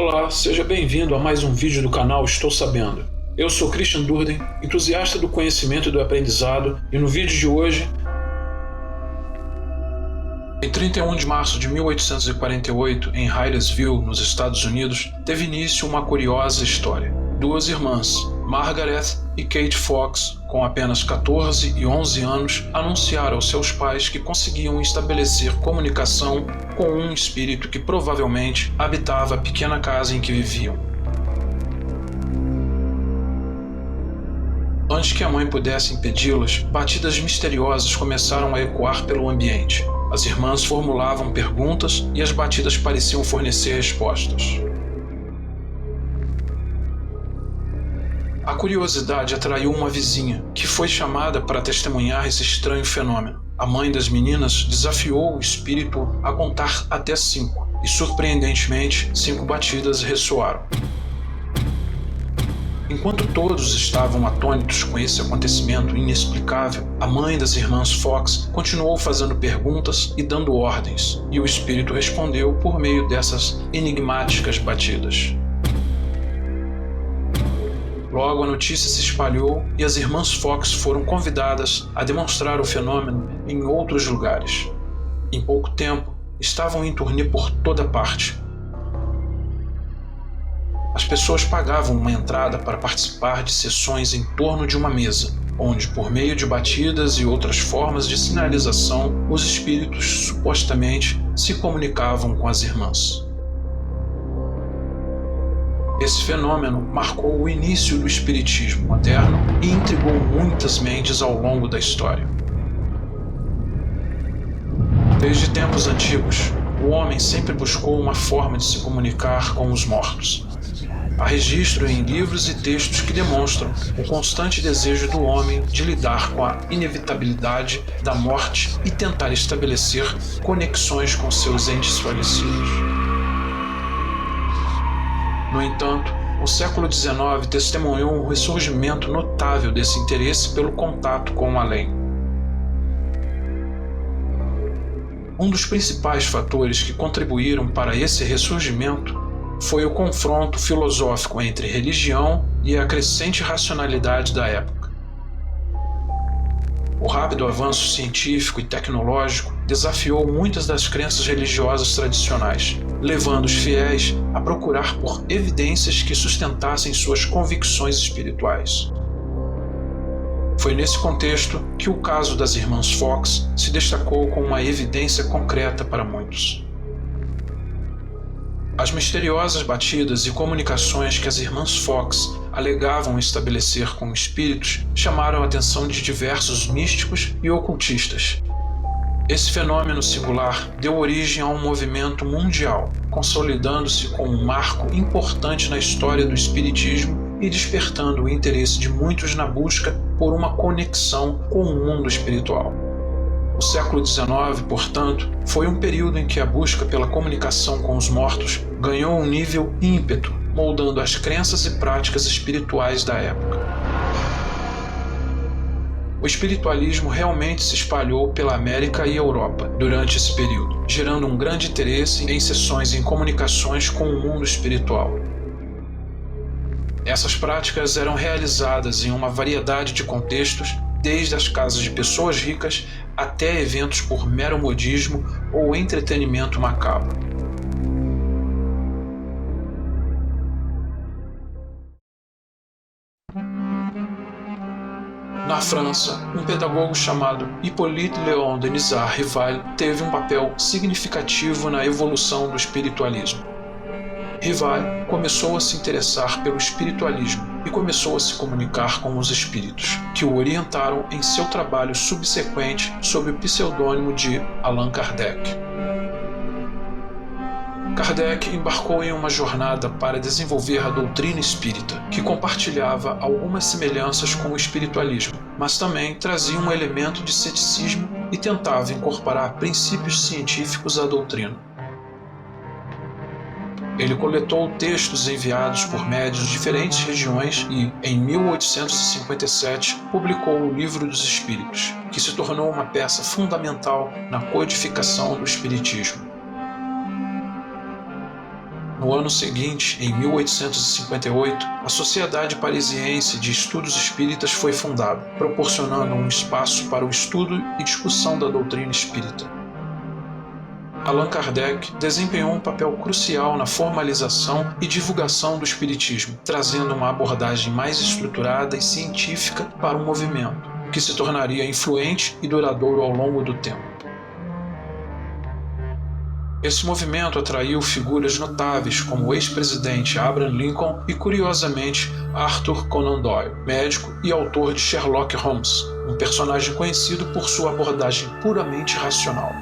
Olá, seja bem-vindo a mais um vídeo do canal Estou Sabendo. Eu sou Christian Durden, entusiasta do conhecimento e do aprendizado, e no vídeo de hoje, em 31 de março de 1848, em Hyattsville, nos Estados Unidos, teve início uma curiosa história. Duas irmãs, Margaret e Kate Fox, com apenas 14 e 11 anos, anunciaram aos seus pais que conseguiam estabelecer comunicação com um espírito que provavelmente habitava a pequena casa em que viviam. Antes que a mãe pudesse impedi-las, batidas misteriosas começaram a ecoar pelo ambiente. As irmãs formulavam perguntas e as batidas pareciam fornecer respostas. A curiosidade atraiu uma vizinha, que foi chamada para testemunhar esse estranho fenômeno. A mãe das meninas desafiou o espírito a contar até 5, e surpreendentemente, 5 batidas ressoaram. Enquanto todos estavam atônitos com esse acontecimento inexplicável, a mãe das irmãs Fox continuou fazendo perguntas e dando ordens, e o espírito respondeu por meio dessas enigmáticas batidas. Logo a notícia se espalhou e as irmãs Fox foram convidadas a demonstrar o fenômeno em outros lugares. Em pouco tempo, estavam em turnê por toda parte. As pessoas pagavam uma entrada para participar de sessões em torno de uma mesa, onde, por meio de batidas e outras formas de sinalização, os espíritos supostamente se comunicavam com as irmãs. Esse fenômeno marcou o início do espiritismo moderno e intrigou muitas mentes ao longo da história. Desde tempos antigos, o homem sempre buscou uma forma de se comunicar com os mortos. Há registro em livros e textos que demonstram o constante desejo do homem de lidar com a inevitabilidade da morte e tentar estabelecer conexões com seus entes falecidos. No entanto, o século XIX testemunhou um ressurgimento notável desse interesse pelo contato com o além. Um dos principais fatores que contribuíram para esse ressurgimento foi o confronto filosófico entre religião e a crescente racionalidade da época. O rápido avanço científico e tecnológico desafiou muitas das crenças religiosas tradicionais, levando os fiéis a procurar por evidências que sustentassem suas convicções espirituais. Foi nesse contexto que o caso das irmãs Fox se destacou como uma evidência concreta para muitos. As misteriosas batidas e comunicações que as irmãs Fox alegavam estabelecer com espíritos chamaram a atenção de diversos místicos e ocultistas. Esse fenômeno singular deu origem a um movimento mundial, consolidando-se como um marco importante na história do espiritismo e despertando o interesse de muitos na busca por uma conexão com o mundo espiritual. O século XIX, portanto, foi um período em que a busca pela comunicação com os mortos ganhou um nível ímpeto, moldando as crenças e práticas espirituais da época. O espiritualismo realmente se espalhou pela América e Europa durante esse período, gerando um grande interesse em sessões em comunicações com o mundo espiritual. Essas práticas eram realizadas em uma variedade de contextos, desde as casas de pessoas ricas até eventos por mero modismo ou entretenimento macabro. Na França, um pedagogo chamado Hippolyte Léon Denisard Rival teve um papel significativo na evolução do espiritualismo. Rival começou a se interessar pelo espiritualismo e começou a se comunicar com os espíritos, que o orientaram em seu trabalho subsequente sob o pseudônimo de Allan Kardec. Kardec embarcou em uma jornada para desenvolver a doutrina espírita, que compartilhava algumas semelhanças com o espiritualismo, mas também trazia um elemento de ceticismo e tentava incorporar princípios científicos à doutrina. Ele coletou textos enviados por médiuns de diferentes regiões e, em 1857, publicou o Livro dos Espíritos, que se tornou uma peça fundamental na codificação do espiritismo. No ano seguinte, em 1858, a Sociedade Parisiense de Estudos Espíritas foi fundada, proporcionando um espaço para o estudo e discussão da doutrina espírita. Allan Kardec desempenhou um papel crucial na formalização e divulgação do espiritismo, trazendo uma abordagem mais estruturada e científica para o movimento, que se tornaria influente e duradouro ao longo do tempo. Esse movimento atraiu figuras notáveis como o ex-presidente Abraham Lincoln e, curiosamente, Arthur Conan Doyle, médico e autor de Sherlock Holmes, um personagem conhecido por sua abordagem puramente racional.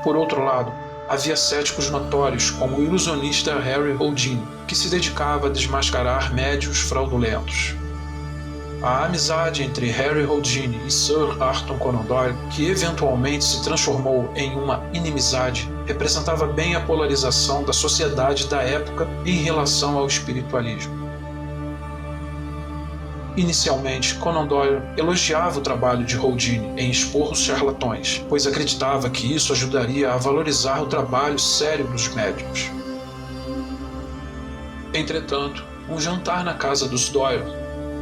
Por outro lado, havia céticos notórios como o ilusionista Harry Houdini, que se dedicava a desmascarar médiuns fraudulentos. A amizade entre Harry Houdini e Sir Arthur Conan Doyle, que eventualmente se transformou em uma inimizade, representava bem a polarização da sociedade da época em relação ao espiritualismo. Inicialmente, Conan Doyle elogiava o trabalho de Houdini em expor os charlatões, pois acreditava que isso ajudaria a valorizar o trabalho sério dos médicos. Entretanto, um jantar na casa dos Doyle,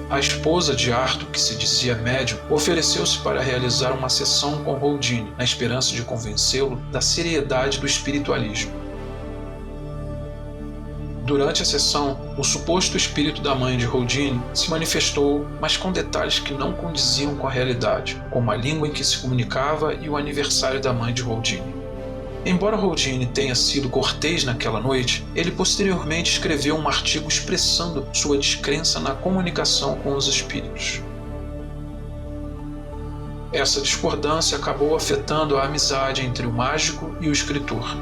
a esposa de Arthur, que se dizia médium, ofereceu-se para realizar uma sessão com Houdini, na esperança de convencê-lo da seriedade do espiritualismo. Durante a sessão, o suposto espírito da mãe de Houdini se manifestou, mas com detalhes que não condiziam com a realidade, como a língua em que se comunicava e o aniversário da mãe de Houdini. Embora Houdini tenha sido cortês naquela noite, ele posteriormente escreveu um artigo expressando sua descrença na comunicação com os espíritos. Essa discordância acabou afetando a amizade entre o mágico e o escritor.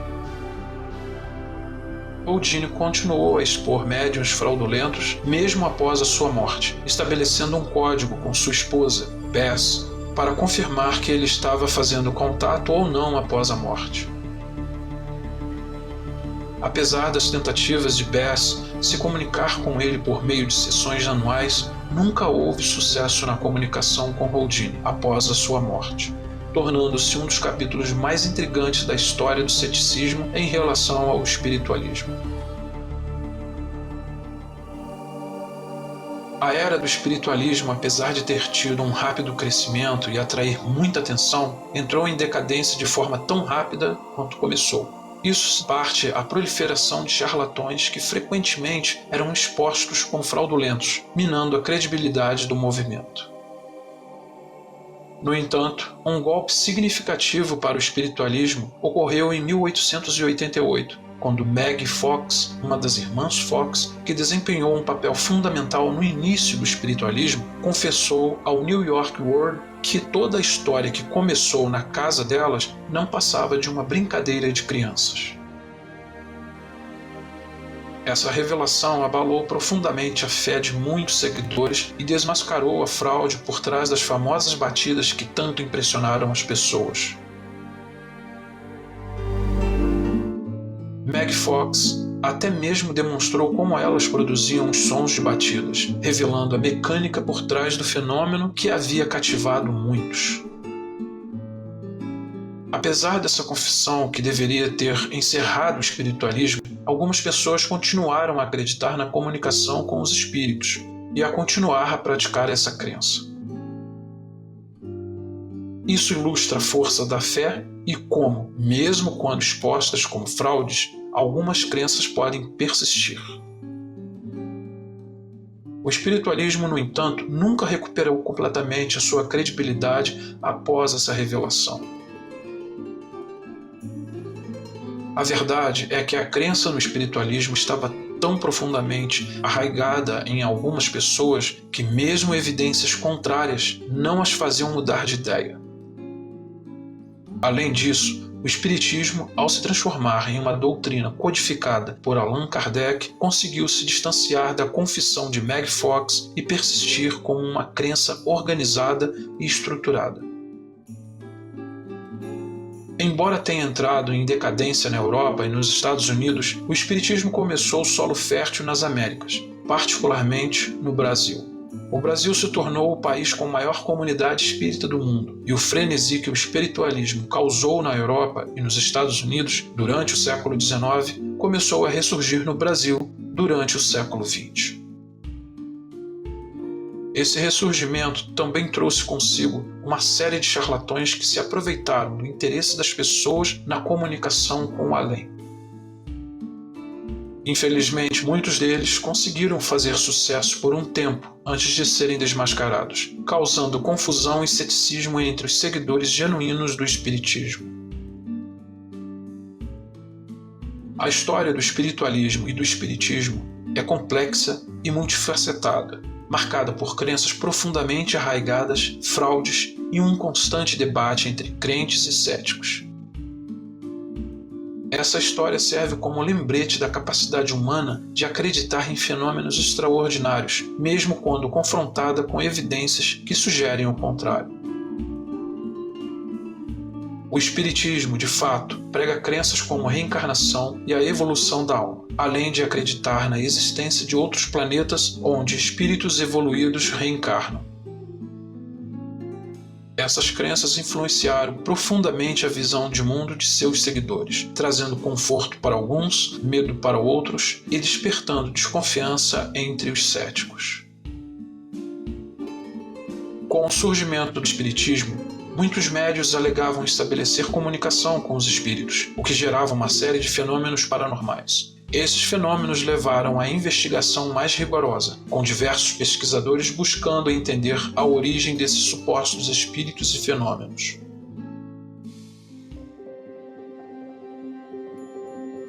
Houdini continuou a expor médiuns fraudulentos mesmo após a sua morte, estabelecendo um código com sua esposa, Bess, para confirmar que ele estava fazendo contato ou não após a morte. Apesar das tentativas de Bess se comunicar com ele por meio de sessões anuais, nunca houve sucesso na comunicação com Houdini após a sua morte, tornando-se um dos capítulos mais intrigantes da história do ceticismo em relação ao espiritualismo. A era do espiritualismo, apesar de ter tido um rápido crescimento e atrair muita atenção, entrou em decadência de forma tão rápida quanto começou. Isso parte a proliferação de charlatões que frequentemente eram expostos como fraudulentos, minando a credibilidade do movimento. No entanto, um golpe significativo para o espiritualismo ocorreu em 1888, quando Maggie Fox, uma das irmãs Fox, que desempenhou um papel fundamental no início do espiritualismo, confessou ao New York World que toda a história que começou na casa delas não passava de uma brincadeira de crianças. Essa revelação abalou profundamente a fé de muitos seguidores e desmascarou a fraude por trás das famosas batidas que tanto impressionaram as pessoas. Maggie Fox até mesmo demonstrou como elas produziam os sons de batidas, revelando a mecânica por trás do fenômeno que havia cativado muitos. Apesar dessa confissão que deveria ter encerrado o espiritualismo, algumas pessoas continuaram a acreditar na comunicação com os espíritos e a continuar a praticar essa crença. Isso ilustra a força da fé e como, mesmo quando expostas como fraudes, algumas crenças podem persistir. O espiritualismo, no entanto, nunca recuperou completamente a sua credibilidade após essa revelação. A verdade é que a crença no espiritualismo estava tão profundamente arraigada em algumas pessoas que mesmo evidências contrárias não as faziam mudar de ideia. Além disso, o espiritismo, ao se transformar em uma doutrina codificada por Allan Kardec, conseguiu se distanciar da confissão de Maggie Fox e persistir como uma crença organizada e estruturada. Embora tenha entrado em decadência na Europa e nos Estados Unidos, o espiritismo começou solo fértil nas Américas, particularmente no Brasil. O Brasil se tornou o país com maior comunidade espírita do mundo, e o frenesi que o espiritualismo causou na Europa e nos Estados Unidos durante o século XIX começou a ressurgir no Brasil durante o século XX. Esse ressurgimento também trouxe consigo uma série de charlatões que se aproveitaram do interesse das pessoas na comunicação com o além. Infelizmente, muitos deles conseguiram fazer sucesso por um tempo antes de serem desmascarados, causando confusão e ceticismo entre os seguidores genuínos do espiritismo. A história do espiritualismo e do espiritismo é complexa e multifacetada, marcada por crenças profundamente arraigadas, fraudes e um constante debate entre crentes e céticos. Essa história serve como lembrete da capacidade humana de acreditar em fenômenos extraordinários, mesmo quando confrontada com evidências que sugerem o contrário. O espiritismo, de fato, prega crenças como a reencarnação e a evolução da alma, além de acreditar na existência de outros planetas onde espíritos evoluídos reencarnam. Essas crenças influenciaram profundamente a visão de mundo de seus seguidores, trazendo conforto para alguns, medo para outros e despertando desconfiança entre os céticos. Com o surgimento do espiritismo, muitos médiuns alegavam estabelecer comunicação com os espíritos, o que gerava uma série de fenômenos paranormais. Esses fenômenos levaram à investigação mais rigorosa, com diversos pesquisadores buscando entender a origem desses supostos espíritos e fenômenos.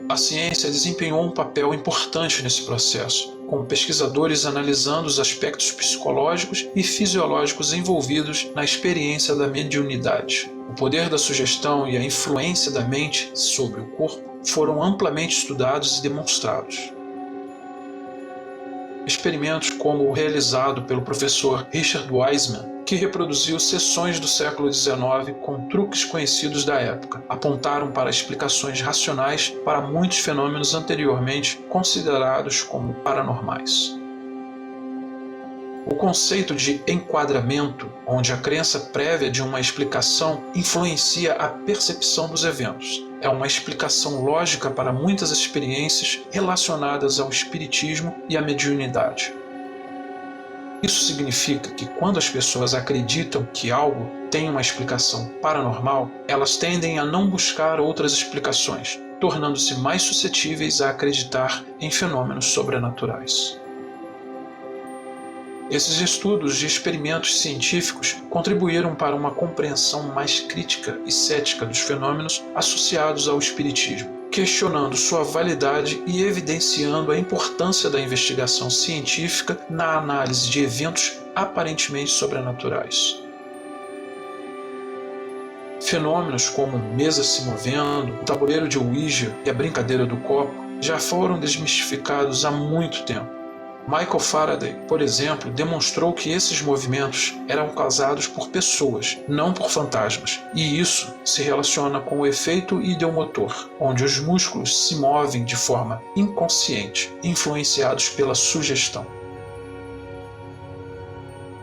A ciência desempenhou um papel importante nesse processo, com pesquisadores analisando os aspectos psicológicos e fisiológicos envolvidos na experiência da mediunidade. O poder da sugestão e a influência da mente sobre o corpo foram amplamente estudados e demonstrados. Experimentos como o realizado pelo professor Richard Wiseman, que reproduziu sessões do século XIX com truques conhecidos da época, apontaram para explicações racionais para muitos fenômenos anteriormente considerados como paranormais. O conceito de enquadramento, onde a crença prévia de uma explicação influencia a percepção dos eventos, é uma explicação lógica para muitas experiências relacionadas ao espiritismo e à mediunidade. Isso significa que quando as pessoas acreditam que algo tem uma explicação paranormal, elas tendem a não buscar outras explicações, tornando-se mais suscetíveis a acreditar em fenômenos sobrenaturais. Esses estudos de experimentos científicos contribuíram para uma compreensão mais crítica e cética dos fenômenos associados ao espiritismo, questionando sua validade e evidenciando a importância da investigação científica na análise de eventos aparentemente sobrenaturais. Fenômenos como mesas se movendo, o tabuleiro de Ouija e a brincadeira do copo já foram desmistificados há muito tempo. Michael Faraday, por exemplo, demonstrou que esses movimentos eram causados por pessoas, não por fantasmas, e isso se relaciona com o efeito ideomotor, onde os músculos se movem de forma inconsciente, influenciados pela sugestão.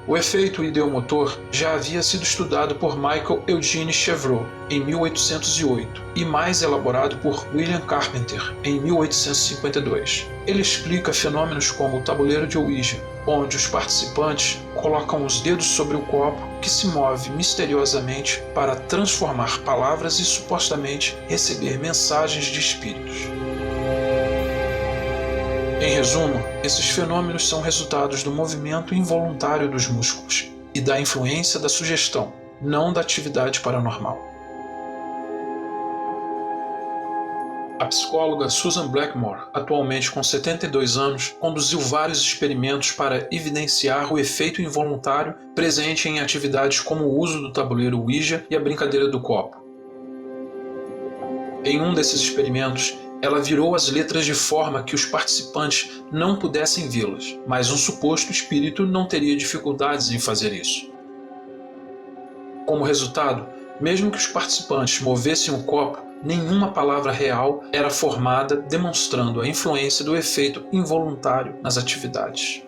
O efeito ideomotor já havia sido estudado por Michael Eugene Chevreul em 1808 e mais elaborado por William Carpenter em 1852. Ele explica fenômenos como o tabuleiro de Ouija, onde os participantes colocam os dedos sobre o copo que se move misteriosamente para transformar palavras e supostamente receber mensagens de espíritos. Em resumo, esses fenômenos são resultados do movimento involuntário dos músculos e da influência da sugestão, não da atividade paranormal. A psicóloga Susan Blackmore, atualmente com 72 anos, conduziu vários experimentos para evidenciar o efeito involuntário presente em atividades como o uso do tabuleiro Ouija e a brincadeira do copo. Em um desses experimentos, ela virou as letras de forma que os participantes não pudessem vê-las, mas um suposto espírito não teria dificuldades em fazer isso. Como resultado, mesmo que os participantes movessem o copo, nenhuma palavra real era formada, demonstrando a influência do efeito involuntário nas atividades.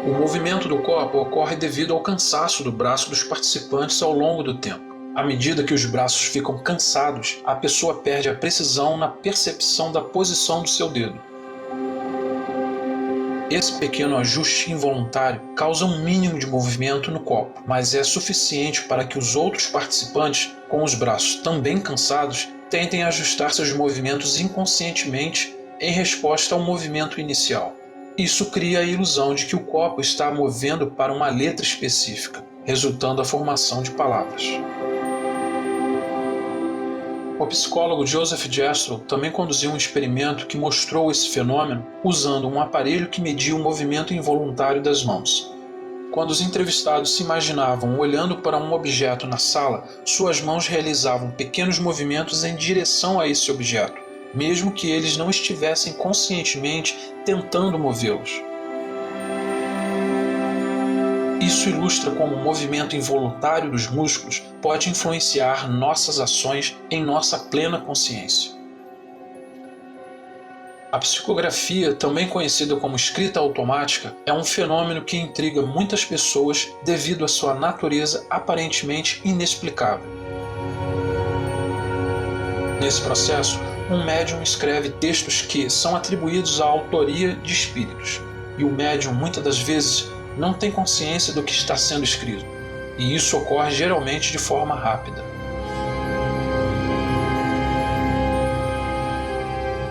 O movimento do copo ocorre devido ao cansaço do braço dos participantes ao longo do tempo. À medida que os braços ficam cansados, a pessoa perde a precisão na percepção da posição do seu dedo. Esse pequeno ajuste involuntário causa um mínimo de movimento no copo, mas é suficiente para que os outros participantes, com os braços também cansados, tentem ajustar seus movimentos inconscientemente em resposta ao movimento inicial. Isso cria a ilusão de que o copo está movendo para uma letra específica, resultando a formação de palavras. O psicólogo Joseph Jastrow também conduziu um experimento que mostrou esse fenômeno usando um aparelho que media o movimento involuntário das mãos. Quando os entrevistados se imaginavam olhando para um objeto na sala, suas mãos realizavam pequenos movimentos em direção a esse objeto, mesmo que eles não estivessem conscientemente tentando movê-los. Isso ilustra como o movimento involuntário dos músculos pode influenciar nossas ações em nossa plena consciência. A psicografia, também conhecida como escrita automática, é um fenômeno que intriga muitas pessoas devido à sua natureza aparentemente inexplicável. Nesse processo, um médium escreve textos que são atribuídos à autoria de espíritos, e o médium muitas das vezes não tem consciência do que está sendo escrito, e isso ocorre geralmente de forma rápida.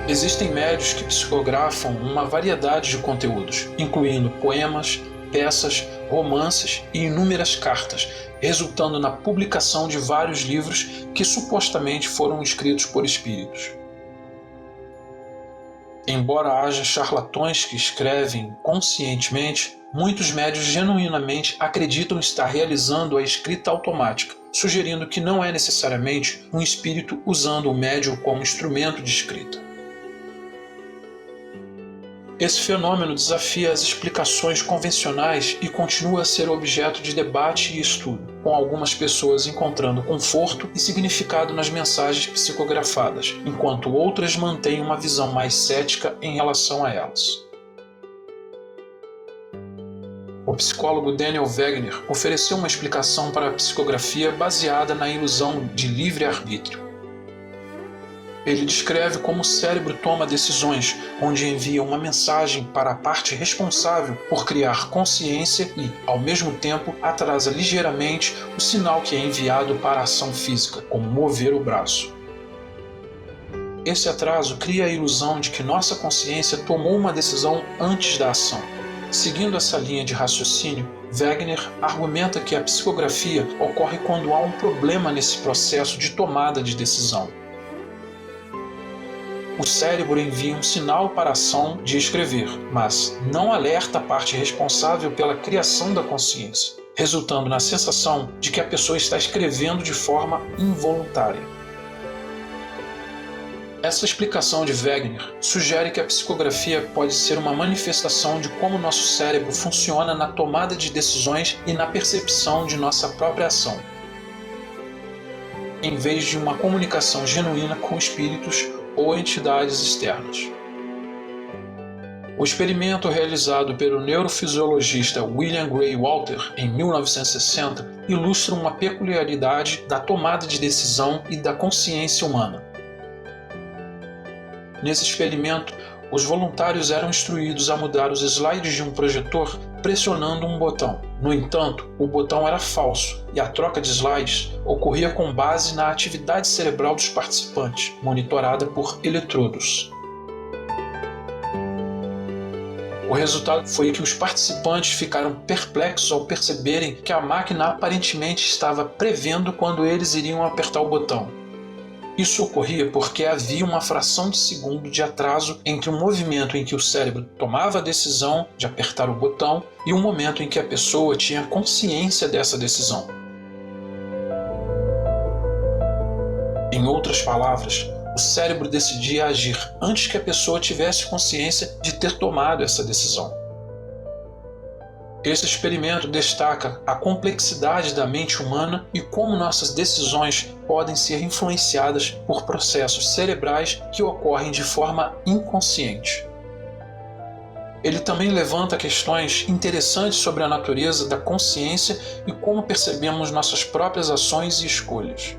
Existem médiuns que psicografam uma variedade de conteúdos, incluindo poemas, peças, romances e inúmeras cartas, resultando na publicação de vários livros que supostamente foram escritos por espíritos. Embora haja charlatões que escrevem conscientemente, muitos médiuns genuinamente acreditam estar realizando a escrita automática, sugerindo que não é necessariamente um espírito usando o médium como instrumento de escrita. Esse fenômeno desafia as explicações convencionais e continua a ser objeto de debate e estudo, com algumas pessoas encontrando conforto e significado nas mensagens psicografadas, enquanto outras mantêm uma visão mais cética em relação a elas. O psicólogo Daniel Wegner ofereceu uma explicação para a psicografia baseada na ilusão de livre-arbítrio. Ele descreve como o cérebro toma decisões, onde envia uma mensagem para a parte responsável por criar consciência e, ao mesmo tempo, atrasa ligeiramente o sinal que é enviado para a ação física, como mover o braço. Esse atraso cria a ilusão de que nossa consciência tomou uma decisão antes da ação. Seguindo essa linha de raciocínio, Wegner argumenta que a psicografia ocorre quando há um problema nesse processo de tomada de decisão. O cérebro envia um sinal para a ação de escrever, mas não alerta a parte responsável pela criação da consciência, resultando na sensação de que a pessoa está escrevendo de forma involuntária. Essa explicação de Wegner sugere que a psicografia pode ser uma manifestação de como nosso cérebro funciona na tomada de decisões e na percepção de nossa própria ação, em vez de uma comunicação genuína com espíritos ou entidades externas. O experimento realizado pelo neurofisiologista William Gray Walter em 1960 ilustra uma peculiaridade da tomada de decisão e da consciência humana. Nesse experimento, os voluntários eram instruídos a mudar os slides de um projetor pressionando um botão. No entanto, o botão era falso e a troca de slides ocorria com base na atividade cerebral dos participantes, monitorada por eletrodos. O resultado foi que os participantes ficaram perplexos ao perceberem que a máquina aparentemente estava prevendo quando eles iriam apertar o botão. Isso ocorria porque havia uma fração de segundo de atraso entre o momento em que o cérebro tomava a decisão de apertar o botão e o momento em que a pessoa tinha consciência dessa decisão. Em outras palavras, o cérebro decidia agir antes que a pessoa tivesse consciência de ter tomado essa decisão. Esse experimento destaca a complexidade da mente humana e como nossas decisões podem ser influenciadas por processos cerebrais que ocorrem de forma inconsciente. Ele também levanta questões interessantes sobre a natureza da consciência e como percebemos nossas próprias ações e escolhas.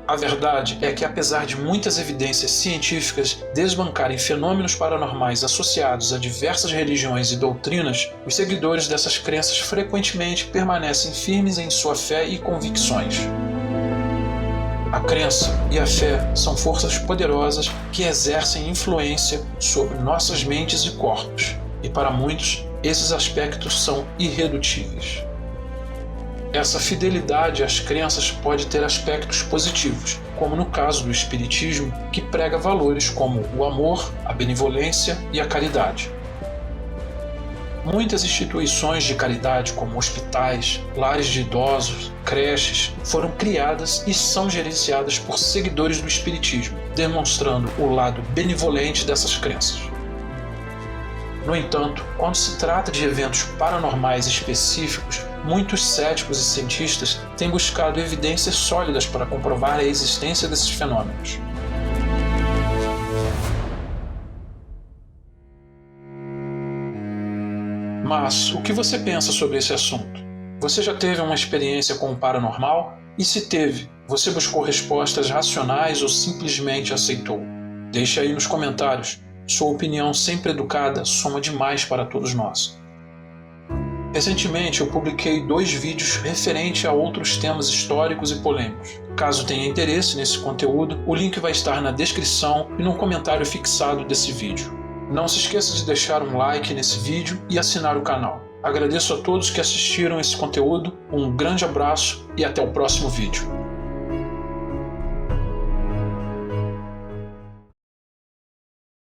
A verdade é que, apesar de muitas evidências científicas desbancarem fenômenos paranormais associados a diversas religiões e doutrinas, os seguidores dessas crenças frequentemente permanecem firmes em sua fé e convicções. A crença e a fé são forças poderosas que exercem influência sobre nossas mentes e corpos, e para muitos, esses aspectos são irredutíveis. Essa fidelidade às crenças pode ter aspectos positivos, como no caso do Espiritismo, que prega valores como o amor, a benevolência e a caridade. Muitas instituições de caridade, como hospitais, lares de idosos, creches, foram criadas e são gerenciadas por seguidores do Espiritismo, demonstrando o lado benevolente dessas crenças. No entanto, quando se trata de eventos paranormais específicos, muitos céticos e cientistas têm buscado evidências sólidas para comprovar a existência desses fenômenos. Mas o que você pensa sobre esse assunto? Você já teve uma experiência com o paranormal? E se teve, você buscou respostas racionais ou simplesmente aceitou? Deixe aí nos comentários. Sua opinião sempre educada soma demais para todos nós. Recentemente eu publiquei 2 vídeos referentes a outros temas históricos e polêmicos. Caso tenha interesse nesse conteúdo, o link vai estar na descrição e no comentário fixado desse vídeo. Não se esqueça de deixar um like nesse vídeo e assinar o canal. Agradeço a todos que assistiram esse conteúdo, um grande abraço e até o próximo vídeo.